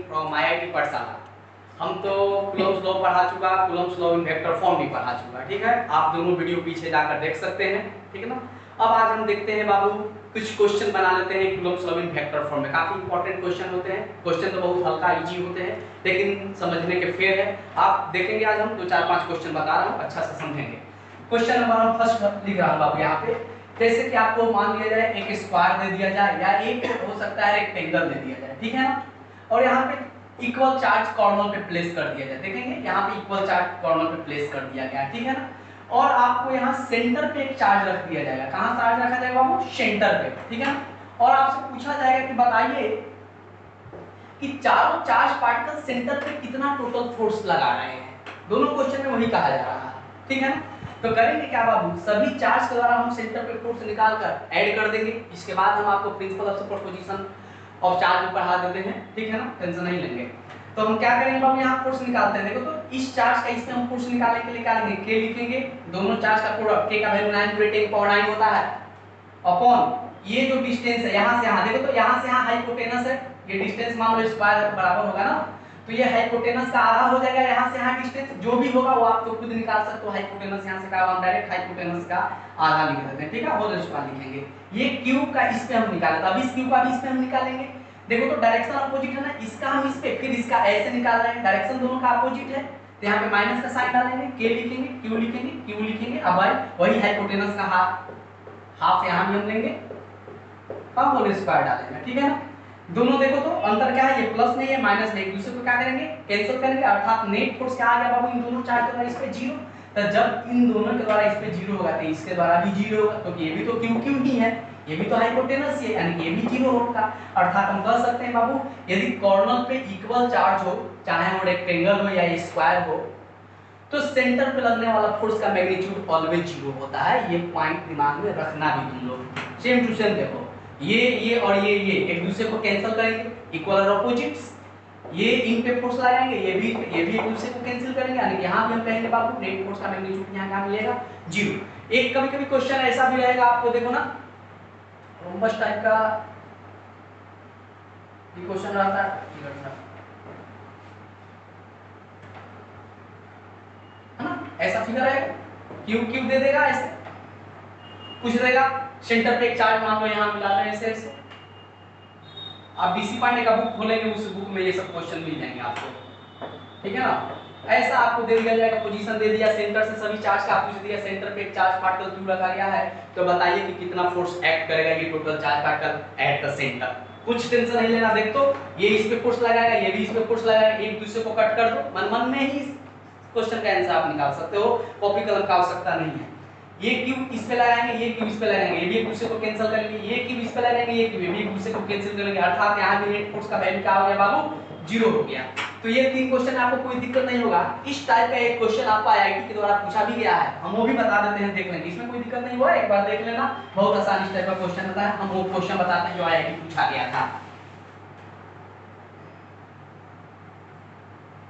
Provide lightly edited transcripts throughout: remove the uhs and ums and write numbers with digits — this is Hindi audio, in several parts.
फ्रॉम IIT पाठशाला। हम तो कूलम्ब्स लॉ पढ़ा चुका, Coulomb's law in vector form भी पढ़ा चुका, ठीक है। आप दोनों वीडियो पीछे जाकर देख सकते हैं, ठीक है ना। अब आज हम देखते हैं बाबू, कुछ क्वेश्चन बना लेते हैं Coulomb's law in vector form में। काफी इंपॉर्टेंट क्वेश्चन होते हैं, क्वेश्चन तो बहुत हल्का इजी होते हैं, लेकिन समझने के फेयर है। आप देखेंगे आज हम 2-4-5 क्वेश्चन बता रहा हूँ, अच्छा से समझेंगे। क्वेश्चन नंबर हम फर्स्ट लिख रहा हूँ बाबू यहाँ पे। जैसे कि आपको मान लिया जाए एक स्क्वायर दे दिया जाए या एक हो सकता है रेक्टेंगल दे दिया जाए, ठीक है ना। और यहाँ पे इक्वल चार्ज कॉर्नर पे प्लेस कर दिया जाए, देखेंगे यहाँ पे इक्वल चार्ज कॉर्नर पे प्लेस कर दिया गया, ठीक है ना। और आपको यहाँ सेंटर पे एक चार्ज रख दिया जाएगा। कहाँ चार्ज रखा जाएगा वो? सेंटर पे, ठीक है ना। और आपसे पूछा जाएगा कि बताइए कि चारों चार्ज पार्टिकल सेंटर पे कितना टोटल फोर्स लगा रहे हैं। दोनों क्वेश्चन में वही कहा जा रहा है, ठीक है ना। तो करेंगे क्या बाबू, सभी चार्ज के द्वारा हम सेंटर पे फोर्स निकाल कर ऐड कर देंगे। इसके बाद हम आपको principle of superposition of charge भी पढ़ा देते हैं, ठीक है ना, टेंशन नहीं लेंगे। तो हम क्या करेंगे बाबू, यहाँ फोर्स निकालते हैं। देखो तो इस चार्ज का इसमें हम फोर्स निकालने के लिए क्या लिखेंगे, के लिखेंगे। दोनों चार्ज का प्रोडक्ट के का वैल्यू 9/10 होता है अपॉन ये जो डिस्टेंस है यहाँ से यहाँ, देखो तो यहाँ से यहाँ हाइपोटेनस है, ये डिस्टेंस मान लो स्क्वायर बराबर होगा ना, तो ये हाइपोटेनस का आधा हो जाएगा। यहाँ से यहाँ डिस्टेंस जो भी होगा वो आप तो खुद निकाल सकते हो। हाइपोटेनस यहाँ से का हम डायरेक्ट हाइपोटेनस का आधा लिख देते हैं, ठीक है, होल स्क्वायर लिखेंगे। ये क्यूब का इस पे हम निकाले, तो अब इस क्यूब का भी इस पे हम निकालेंगे। देखो तो डायरेक्शन अपोजिट है ना, इसका हम इस पे, फिर इसका ऐसे निकाल रहे हैं, डायरेक्शन दोनों का अपोजिट है, तो यहाँ पे माइनस का साइन डालेंगे, के लिखेंगे, क्यू लिखेंगे, क्यू लिखेंगे। अब वही हाइपोटेनस का हाफ यहाँ भी हम लेंगे, अब होल स्क्वायर डालेंगे, ठीक है ना। दोनों देखो तो अंतर क्या है, ये प्लस नहीं है माइनस नहीं, एक दूसरे को क्या करेंगे, कैंसिल करेंगे। अर्थात नेट फोर्स क्या आ गया बाबू, इन दोनों चार्ज के द्वारा इस पे 0। तो जब इन दोनों के द्वारा इस पे 0 होगा तो इसके द्वारा भी 0 होगा, तो ये भी तो क्यू क्यू ही है, ये भी तो हाइपोटेनस है, यानी ये भी 0 होगा। अर्थात हम कह सकते हैं बाबू, यदि कॉर्नर पे इक्वल चार्ज हो, चाहे वो रेक्टेंगल हो या स्क्वायर हो, तो सेंटर पे लगने वाला फोर्स का मैग्नीट्यूड ऑलवेज 0 होता है। ये पॉइंट दिमाग में रखना भी तुम लोग। सेम टू सेम देखो, ये और ये एक दूसरे को कैंसिल करेंगे, इक्वल और अपोजिट्स। ये इन पे फोर्स लगाएंगे, ये भी एक दूसरे को कैंसिल करेंगे, यानी यहां भी हम कहेंगे बाबू नेट फोर्स का मैग्नीट्यूड यहां क्या मिलेगा, 0। एक कभी-कभी क्वेश्चन ऐसा भी रहेगा, आपको देखो ना रोम्बस टाइप का ये क्वेश्चन रहता है ना, ऐसा फिगर है, क्यूब क्यूब दे देगा, ऐसे पूछ देगा सेंटर पे एक चार्ज मान लो यहाँ मिला रहे हैं ऐसे। आप डीसी पांडे का बुक खोलेंगे, उस बुक में ये सब क्वेश्चन मिल जाएंगे आपको, ठीक है ना। ऐसा आपको दे दिया जाएगा, पोजीशन दे दिया, सेंटर से सभी चार्ज का पूछ दिया, सेंटर पे एक चार्ज पार्टिकल क्यू रखा गया है, तो बताइए कि कितना फोर्स एक्ट करेगा ये total charge particle at the centre. कुछ टेंशन नहीं लेना, देख तो ये इस पे फोर्स लगाएगा, ये भी इस पे फोर्स लगाएगा, एक दूसरे को कट कर दो, मन में ही क्वेश्चन का आंसर आप निकाल सकते हो, कॉपी कलम का आवश्यकता नहीं है। ये क्यूब इस पे लगाएंगे, ये क्यूब इस पे लगाएंगे, ये भी एक दूसरे को कैंसिल करेंगे, ये क्यूब इस पे लगाएंगे, ये क्यूब भी एक दूसरे को कैंसिल करेंगे। अर्थात यहाँ भी नेट फोर्स का वैल्यू क्या हो गया बाबू, 0 हो गया। तो ये 3 क्वेश्चन आपको कोई दिक्कत नहीं होगा। इस टाइप का एक क्वेश्चन आपको आईआईटी के द्वारा पूछा भी गया है, हम वो भी बता देते हैं, देख लेंगे, इसमें कोई दिक्कत नहीं हुआ, एक बार देख लेना, बहुत आसान इस टाइप का क्वेश्चन होता है। हम वो क्वेश्चन बताते हैं जो आईआईटी पूछा गया था।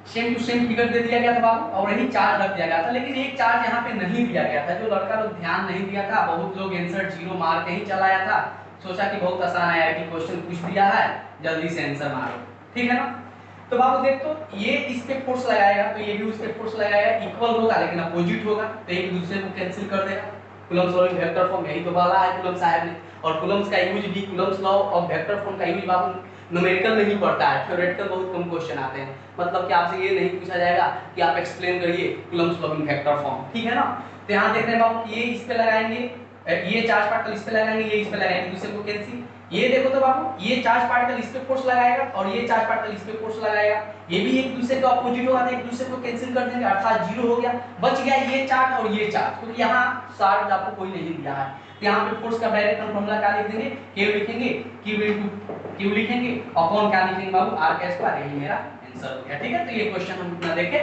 सेम टू सेम फिगर दे दिया गया था बाबू, और यही चार्ज रख दिया गया था, लेकिन एक चार्ज यहाँ पे नहीं दिया गया था। जो लड़का लोग ध्यान नहीं दिया था, बहुत लोग आंसर 0 मार के ही चलाया था, सोचा कि बहुत आसान है, आईआईटी क्वेश्चन पूछ दिया है, जल्दी से आंसर मारो, ठीक है ना। तो बाबू देख तो ये इस पे फोर्स लगाएगा, तो ये भी उस पे फोर्स लगाएगा, इक्वल होगा लेकिन अपोजिट होगा, तो एक दूसरे को कैंसिल कर देगा। Coulomb's law in vector form यही तो बोला है कूलम्ब साहब ने, और कूलम्ब्स का यूज भी, Coulomb's law of vector form का यूज बाबू न्यूमेरिकल नहीं पड़ता है, थ्योरेटिकल बहुत कम क्वेश्चन आते हैं। मतलब कि आपसे ये नहीं पूछा जाएगा कि आप एक्सप्लेन करिए Coulomb's law in vector form, ठीक है ना। तो यहाँ देख रहे हैं बाबू, ये इस पे लगाएंगे, ये चार्ज पार्टिकल इस पे लगाएंगे, ये इस पे लगाएंगे, दूसरे को कैंसिल। ये देखो तो बाबू, ये चार्ज पार्टिकल इस पे फोर्स लगाएगा और ये चार्ज पार्टिकल इस पे फोर्स लगाएगा, ये भी एक दूसरे का अपोजिट होगा, एक दूसरे को कैंसिल कर देंगे, अर्थात 0 हो गया। बच गया ये चार्ज और ये चार्ज, क्योंकि यहाँ चार्ज आपको कोई नहीं दिया है। यहाँ पे फोर्स का डायरेक्ट हम फॉर्मूला क्या लिख देंगे, Q लिखेंगे, Q लिखेंगे अपॉन क्या लिखेंगे बाबू, R का स्क्वायर, यही मेरा आंसर हो गया, ठीक है। तो ये क्वेश्चन हम इतना देखें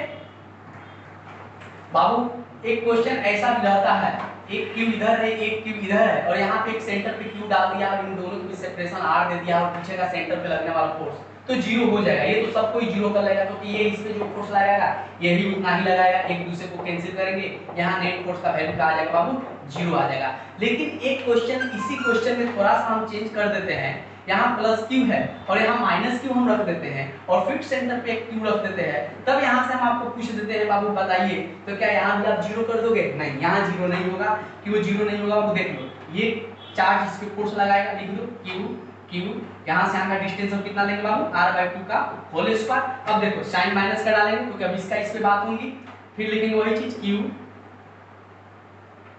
बाबू। एक क्वेश्चन ऐसा भी रहता है, एक क्यूब इधर है, एक क्यूब इधर है, और यहाँ पे एक सेंटर पे क्यूब डाल दिया और इन दोनों की सेपरेशन R दे दिया, और पीछे का सेंटर पे लगने वाला फोर्स तो 0 हो जाएगा। ये तो सब कोई 0 कर लेगा, क्योंकि ये इस पे जो फोर्स लगाएगा ये भी उतना ही लगाएगा, एक दूसरे को कैंसिल करेंगे, यहाँ नेट फोर्स का वैल्यू क्या आ जाएगा बाबू, 0 आ जाएगा। लेकिन एक क्वेश्चन, इसी क्वेश्चन में थोड़ा सा हम चेंज कर देते हैं यहाँ प्लस क्यू है और यहाँ माइनस क्यू हम रख देते हैं और फिर सेंटर पे एक क्यू रख देते हैं, तब यहाँ से हम आपको पूछ देते हैं बाबू बताइए तो क्या यहाँ भी आप जीरो कर दोगे? नहीं, यहाँ जीरो नहीं होगा। क्यों जीरो नहीं होगा? वो देख लो, ये चार्ज इस पे फोर्स लगाएगा, लिख दो क्यू क्यू, यहाँ से यहाँ का डिस्टेंस हम कितना लेंगे बाबू? r/2 का होल स्क्वायर। अब देखो साइन माइनस का डालेंगे क्योंकि अब इसका इस पे बात होगी, फिर लिखेंगे वही चीज क्यू,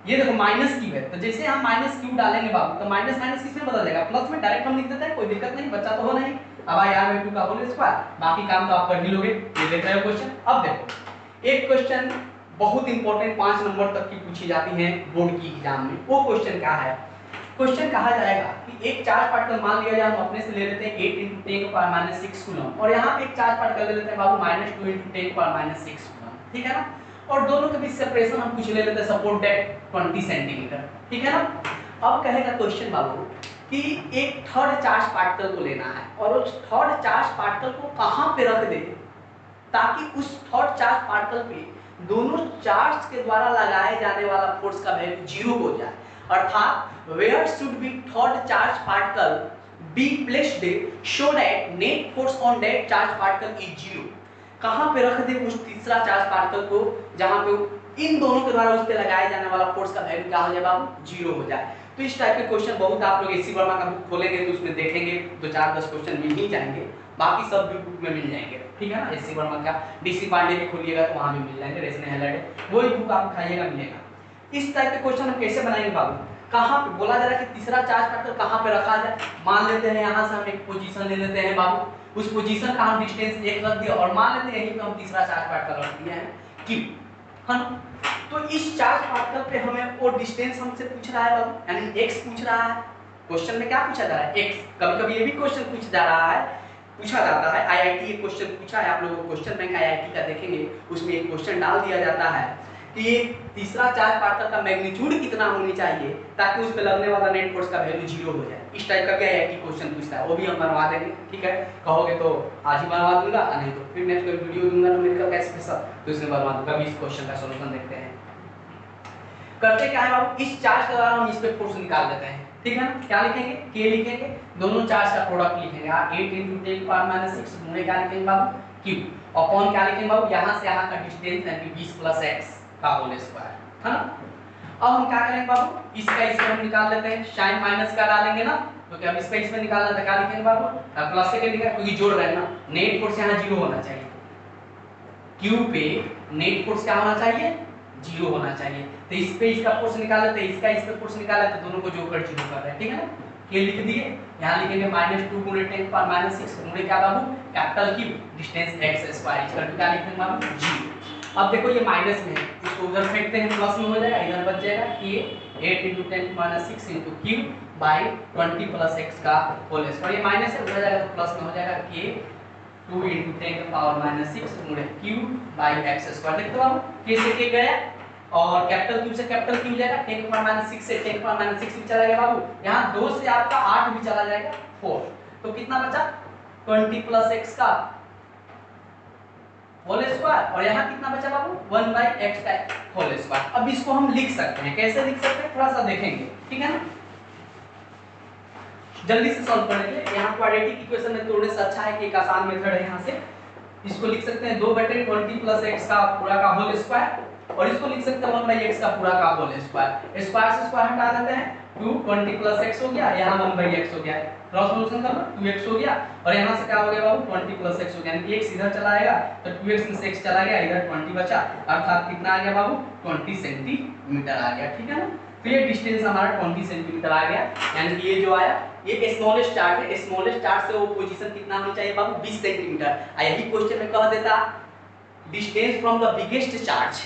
ये देखो माइनस क्यू है तो जैसे हम माइनस क्यू डालेंगे बाबू तो माइनस माइनस किसमें बदल जाएगा? प्लस में। डायरेक्ट हम लिख देते हैं, कोई दिक्कत नहीं, बच्चा तो हो नहीं। अब r/2 का होल स्क्वायर, बाकी काम तो आप कर ही लोगे। ये देख रहे हो क्वेश्चन। अब देखो एक क्वेश्चन बहुत इंपॉर्टेंट 5 नंबर तक की पूछी जाती है बोर्ड की एग्जाम में। वो क्वेश्चन क्या है? क्वेश्चन कहा जाएगा कि एक चार्ज पार्टिकल मान लिया जाए, हम अपने से ले लेते हैं 8 × 10⁻⁻6 कूलम और यहाँ पे एक चार्ज पार्टिकल ले लेते हैं बाबू -2 × 10⁻⁻6 कूलम, ठीक है ना। और दोनों के बीच सेपरेशन हम कुछ ले लेते हैं, सपोर्ट दैट 20 सेंटीमीटर, ठीक है ना। अब कहेगा क्वेश्चन बाबू कि एक थर्ड चार्ज पार्टिकल को लेना है और उस थर्ड चार्ज पार्टिकल को कहाँ पे रख दे ताकि उस थर्ड चार्ज पार्टिकल पे दोनों चार्ज के द्वारा लगाए जाने वाला फोर्स का वैल्यू 0 हो जाए, अर्थात where should be third charge particle be placed so that net force on that charge particle is 0। कहां पे रख दे उस तीसरा चार्ज पार्टिकल को जहां पे इन दोनों के द्वारा उस पे लगाए जाने वाला फोर्स का वैल्यू क्या हो जाए बाबू? 0 हो जाए। तो इस टाइप के क्वेश्चन बहुत आप लोग एससी वर्मा का बुक खोलेंगे तो उसमें देखेंगे, 2-4-10 क्वेश्चन मिल ही जाएंगे, बाकी सब भी बुक में मिल जाएंगे, ठीक है ना। एससी वर्मा का डीसी पांडे के खोलिएगा तो वहां भी मिल जाएंगे, रेसने हेलड वही बुक आप उठाइएगा मिलेगा। इस टाइप के क्वेश्चन हम कैसे बनाएंगे बाबू? कहां पे बोला जा रहा है कि तीसरा चार्ज पार्टिकल कहां पे रखा जाए? मान लेते हैं यहां से हम एक पोजीशन ले लेते हैं बाबू, उस पोजीशन का हम डिस्टेंस 1 रख दिया और मान लेते हैं यहीं पे हम तीसरा चार्ज पार्टिकल रख दिया है q, है ना। तो इस चार्ज पार्टिकल पे हमें वो डिस्टेंस हमसे पूछ रहा है बाबू, यानी x पूछ रहा है। क्वेश्चन में क्या पूछा जा रहा है? x। कभी-कभी ये भी क्वेश्चन पूछा जाता है, आईआईटी एक क्वेश्चन पूछा है, आप लोगों को क्वेश्चन बैंक आईआईटी का देखेंगे, उसमें एक क्वेश्चन डाल दिया जाता है कि तीसरा चार्ज पार्टिकल का मैग्नीट्यूड कितना होनी चाहिए ताकि उस पे लगने वाला नेट फोर्स का वैल्यू 0 हो जाए। इस टाइप का क्या आईआईटी क्वेश्चन पूछता है, वो भी हम बनवा देंगे, ठीक है। कहोगे तो आज ही बनवा दूंगा, नहीं तो फिर नेक्स्ट कोई वीडियो दूंगा न्यूमेरिकल का स्पेशल तो इसमें बनवा दूंगा। इस क्वेश्चन का सॉल्यूशन देखते हैं। करते क्या है बाबू? इस चार्ज के द्वारा हम इस पे फोर्स निकाल देते हैं, ठीक है ना। क्या लिखेंगे? k लिखेंगे, दोनों चार्ज का प्रोडक्ट लिखेंगे, 8 × 10⁻⁻6 गुणे क्या लिखेंगे बाबू? q अपॉन क्या लिखेंगे बाबू? यहां से यहां का डिस्टेंस यानी 20 + x का होल स्क्वायर, है ना। अब हम क्या करेंगे बाबू? इसका इसमें हम निकाल लेते हैं, साइन माइनस का डालेंगे ना, तो क्या हम इसका इसमें निकालना था, क्या लिखेंगे बाबू? प्लस से लिखेंगे क्योंकि जोड़ रहे हैं ना। नेट फोर्स यहां 0 होना चाहिए, q पे नेट फोर्स क्या होना चाहिए? 0 होना चाहिए। तो इस पे इसका फोर्स निकाल लेते हैं, इसका इस पे फोर्स निकाल लेते हैं, दोनों को जोड़कर 0 कर रहे हैं, ठीक है ना। k लिख दिए, यहां लिखेंगे -2 × 10⁻⁻6 गुणे क्या बाबू? कैपिटल Q डिस्टेंस x² इसका क्या लिखेंगे बाबू? 0। अब देखो ये माइनस में है, इसको उधर फेंकते हैं, प्लस में हो जाएगा, इधर बच जाएगा k 8 × 10⁻6 × q बाय 20 + x का होल स्क्वायर। ये माइनस है, उधर जाएगा तो प्लस में हो जाएगा k 2 × 10⁻⁻6 × q बाय x²। देखते हो बाबू, k से k गया और कैपिटल Q से कैपिटल Q जाएगा, 10⁻6 से 10⁻6 भी चला गया बाबू, यहाँ 2 से आपका 8 भी चला जाएगा 4, तो कितना बचा? 20 + x का होल स्क्वायर और यहाँ कितना बचा बाबू? 1/x का होल स्क्वायर। अब इसको हम लिख सकते हैं, कैसे लिख सकते हैं थोड़ा सा देखेंगे, ठीक है ना। जल्दी से सॉल्व करेंगे, यहाँ क्वाड्रेटिक इक्वेशन में तोड़ने से अच्छा है कि एक आसान मेथड है। यहाँ से इसको लिख सकते हैं 2/20 + x का पूरा का होल स्क्वायर और इसको लिख सकते हैं 1/x का पूरा का होल स्क्वायर। स्क्वायर से स्क्वायर हटा देते हैं, 2 20 + x हो गया, यहाँ 1/x हो गया, क्रॉस सॉल्यूशन कर लो, 2x हो गया और यहाँ से क्या हो गया बाबू? 20 + x हो गया, यानी x इधर चला आएगा तो 2x में से x चला गया, इधर 20 बचा, अर्थात कितना आ गया बाबू? 20 सेंटीमीटर आ गया, ठीक है ना। तो ये डिस्टेंस हमारा 20 सेंटीमीटर आ गया, यानी कि ये जो आया ये स्मॉलेस्ट चार्ज है, स्मॉलेस्ट चार्ज से वो पोजीशन कितना होनी चाहिए बाबू? 20 सेंटीमीटर। यही क्वेश्चन में कह देता distance from the biggest charge,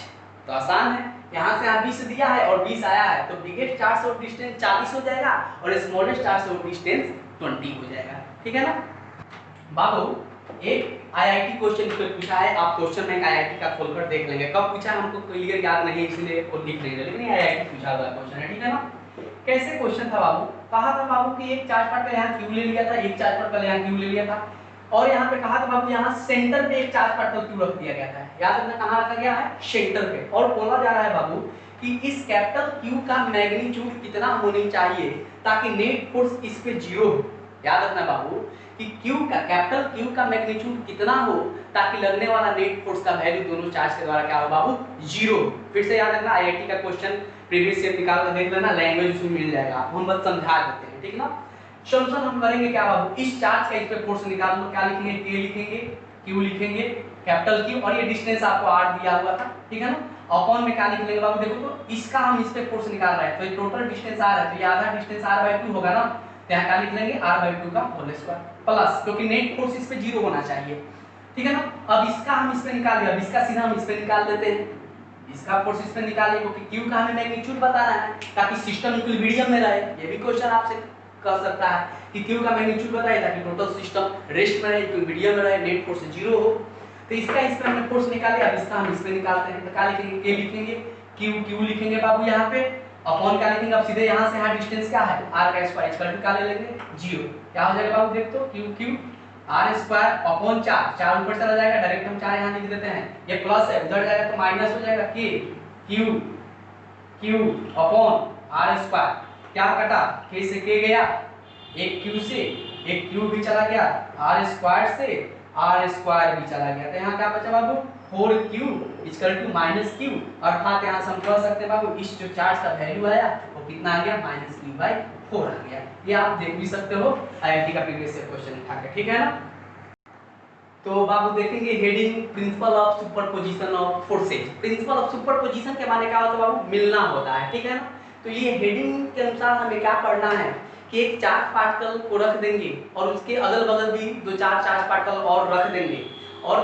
तो आसान है, यहाँ से यहाँ 20 दिया है और 20 आया है तो बिगेस्ट चार्ज से वो डिस्टेंस 40 हो जाएगा और स्मॉलेस्ट चार्ज से वो डिस्टेंस 20 हो जाएगा, ठीक है ना। बाबू एक आईआईटी क्वेश्चन पे पूछा है, आप क्वेश्चन बैंक आईआईटी का खोलकर देख लेंगे, कब पूछा हमको क्लियर याद नहीं इसलिए वो लिख लेंगे, लेकिन आईआईटी पूछा हुआ क्वेश्चन है, ठीक है ना। कैसे क्वेश्चन था बाबू? कहा था बाबू कि एक चार्ज पार्टिकल यहाँ q ले लिया था, एक चार्ज पार्टिकल यहाँ q ले लिया था और यहाँ पे कहा था बाबू यहाँ सेंटर पे एक चार्ज पार्टिकल q रख दिया गया था, याद रखना कहाँ रखा गया है? सेंटर पे। और बोला जा रहा है बाबू कि इस कैपिटल Q का मैग्नीट्यूड कितना होनी चाहिए ताकि नेट फोर्स इस पे 0 हो। याद रखना बाबू कि Q का कैपिटल Q का मैग्नीट्यूड कितना हो ताकि लगने वाला नेट फोर्स का वैल्यू दोनों चार्ज के द्वारा क्या हो बाबू, जीरो। फिर से याद रखना, आईआईटी का क्वेश्चन प्रीवियस ईयर निकाल कर देख लेना, लैंग्वेज उसमें मिल जाएगा, हम बस समझा देते हैं, ठीक ना। सॉल्यूशन हम करेंगे क्या बाबू, इस चार्ज का इस पे फोर्स निकालना, क्या लिखेंगे, K लिखेंगे, Q लिखेंगे, कैपिटल Q, और ये डिस्टेंस आपको R दिया हुआ था, ठीक है ना। अपॉन में क्या लिख लेंगे बाबू, देखो तो इसका हम इस पे फोर्स निकाल रहे हैं, तो ये टोटल डिस्टेंस R है, तो ये आधा डिस्टेंस R/2 होगा ना, तो यहाँ क्या लिख लेंगे, R/2 का होल स्क्वायर प्लस, क्योंकि नेट फोर्स इस पे जीरो होना चाहिए, ठीक है ना। अब इसका हम इस पे निकाल लिया, अब इसका सीधा हम इस पे निकाल देते हैं, इसका फोर्स इस पे निकालिए, क्योंकि Q का हमें मैग्नीट्यूड बताना है ताकि सिस्टम इक्विलिब्रियम में रहे। ये भी क्वेश्चन आपसे कर सकता है कि Q का मैग्नीट्यूड बताइए ताकि टोटल सिस्टम रेस्ट में रहे, इक्विलिब्रियम में रहे, नेट फोर्स जीरो हो। तो इसका इस पे हमने फोर्स निकाले, अब इसका हम इस पे निकालते हैं, तो क्या लिखेंगे, K लिखेंगे, Q लिखेंगे बाबू यहाँ पे, अपॉन क्या लिखेंगे, अब सीधे यहाँ से यहाँ डिस्टेंस क्या है, R का स्क्वायर, इक्वल टू क्या ले लेंगे, जीरो। क्या हो जाएगा बाबू, देख तो Q R स्क्वायर अपॉन 4, 4 ऊपर चला जाएगा, डायरेक्ट हम 4 यहाँ लिख देते हैं, ये प्लस है, उधर जाएगा तो माइनस हो जाएगा, Q अपॉन R स्क्वायर, क्या कटा, K से K गया, एक Q से एक Q भी चला गया, R स्क्वायर से R स्क्वायर भी चला गया, तो यहाँ क्या बचा बाबू, 4Q इक्वल टू -Q, अर्थात यहाँ से हम कह सकते हैं बाबू इस जो चार्ज का वैल्यू आया वो कितना आ गया, -Q/4 आ गया। ये आप देख भी सकते हो आईआईटी का प्रीवियस ईयर क्वेश्चन उठा के, ठीक है ना। तो बाबू देखेंगे heading principle of superposition of forces. Principle of superposition के माने क्या होता है बाबू, मिलना होता है, ठीक है ना। तो ये हेडिंग के अनुसार हमें क्या पढ़ना है कि एक चार्ज पार्टिकल को रख देंगे और उसके अगल बगल भी दो चार चार्ज पार्टिकल और रख देंगे, और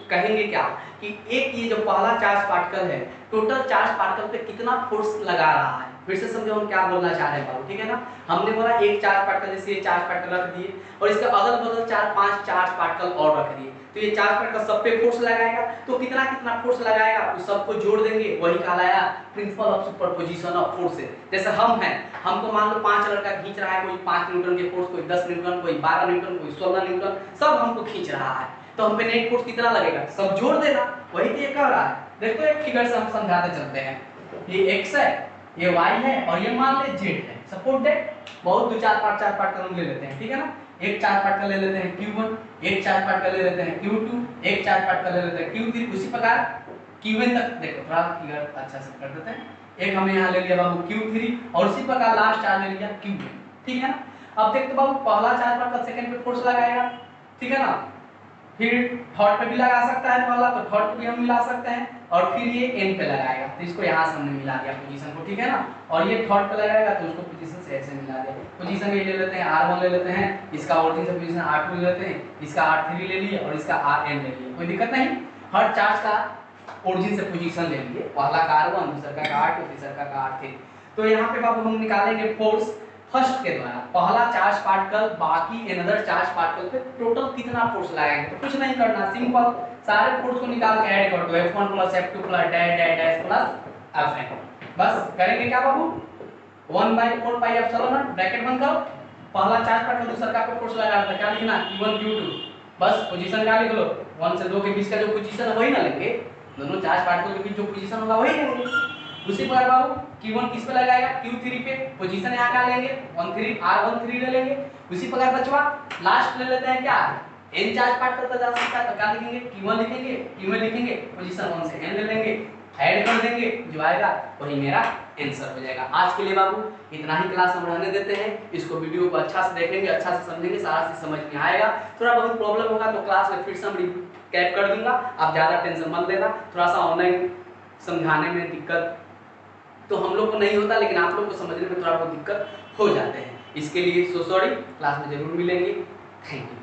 कहेंगे क्या कि एक ये जो पहला चार्ज पार्टिकल है टोटल चार्ज पार्टिकल पे कितना फोर्स लगा रहा है। फिर से समझो हम क्या बोलना चाह रहे हैं बाबू, ठीक है ना। हमने बोला एक चार्ज पार्टिकल, जैसे ये चार्ज पार्टिकल रख दिए और इसके अगल बगल 4-5 चार्ज पार्टिकल और रख दिए, तो ये चार्ज पार्टिकल सब पे फोर्स लगाएगा, तो कितना कितना फोर्स लगाएगा उस सबको जोड़ देंगे, वही कहलाया principle of superposition of forces. जैसे हम हैं, हमको मान लो 5 लड़का खींच रहा है, कोई 5 न्यूटन के फोर्स, कोई 10 न्यूटन, कोई 12 न्यूटन, कोई 16 न्यूटन, सब हमको खींच रहा है, तो हम पे नेट फोर्स कितना लगेगा, सब जोड़ देना, वही तो ये कह रहा है। देखो एक फिगर से हम समझाते चलते हैं, ये x है, ये y है, और ये मान ले z है, सपोर्ट दैट बहुत दो चार पार्ट हम ले लेते हैं, ठीक है ना। एक चार्ज पार्टिकल ले लेते हैं Q1, एक चार्ज पार्टिकल ले लेते हैं Q2, एक चार्ज पार्टिकल ले लेते हैं Q3, उसी प्रकार Qn तक। देखो थोड़ा फिगर अच्छा से कर देते हैं, एक हमने यहाँ ले लिया बाबू Q3, और उसी प्रकार लास्ट चार्ज ले लिया Qn, ठीक है ना। अब देखते बाबू पहला चार्ज पार्टिकल सेकंड पे फोर्स लगाएगा, ठीक है ना, फिर थर्ड पे भी लगा सकता है पहला, तो थर्ड पे भी हम मिला सकते हैं, और फिर ये एन पे लगाएगा, तो इसको यहाँ से हमने मिला दिया पोजीशन को, ठीक है ना। और ये थर्ड पे लगाएगा तो उसको पोजीशन से ऐसे मिला दिया। पोजीशन ये ले लेते हैं R1 ले लेते हैं, इसका ओरिजिन से पोजीशन R2 ले लेते हैं, इसका R3 ले लिए और इसका Rn ले लिए, कोई दिक्कत नहीं। हर चार्ज का ओरिजिन से पोजीशन ले लिए, पहला का R1, दूसरा का R2, तीसरा का R3। तो यहाँ पे बाबू हम निकालेंगे फोर्स फर्स्ट के द्वारा, पहला चार्ज पार्टिकल बाकी अनदर चार्ज पार्टिकल पे टोटल कितना फोर्स लगाएंगे। तो कुछ नहीं करना, सिंपल सारे फोर्स को निकाल के ऐड कर दो, F1 + F2 + dash dash dash plus Fn। बस करेंगे क्या बाबू, 1/4 पाई एप्सिलॉन नॉट, ब्रैकेट बंद करो, पहला चार्ज पार्टिकल दूसरा का पे फोर्स लगा रहा, क्या लिखना, Q1 Q2, बस पोजीशन क्या लिख लो, 1 से 2 के बीच का जो पोजीशन है वही ना लेंगे, दोनों चार्ज पार्टिकल के बीच जो पोजीशन होगा वही लेंगे। उसी प्रकार बाबू Q1 किस पे लगाएगा, Q3 पे, पोजीशन यहाँ क्या लेंगे, 13 R13 ले लेंगे। उसी प्रकार बचवा लास्ट ले लेते हैं क्या, n चार्ज पार्टिकल का जा सकता है, तो क्या लिखेंगे, Q1 लिखेंगे, Q1 लिखेंगे, पोजीशन 1 से n ले लेंगे, ऐड कर देंगे, जो आएगा वही मेरा आंसर हो जाएगा। आज के लिए बाबू इतना ही क्लास हम रहने देते हैं, इसको वीडियो को अच्छा से देखेंगे, अच्छा से समझेंगे, सारा चीज समझ में आएगा। थोड़ा बहुत प्रॉब्लम होगा तो क्लास में फिर से हम रिकैप कर दूंगा, आप ज्यादा टेंशन मत लेना। थोड़ा सा ऑनलाइन समझाने में दिक्कत तो हम लोग को नहीं होता, लेकिन आप लोग को समझने में थोड़ा बहुत दिक्कत हो जाते हैं, इसके लिए सो सॉरी। क्लास में जरूर मिलेंगे, थैंक यू।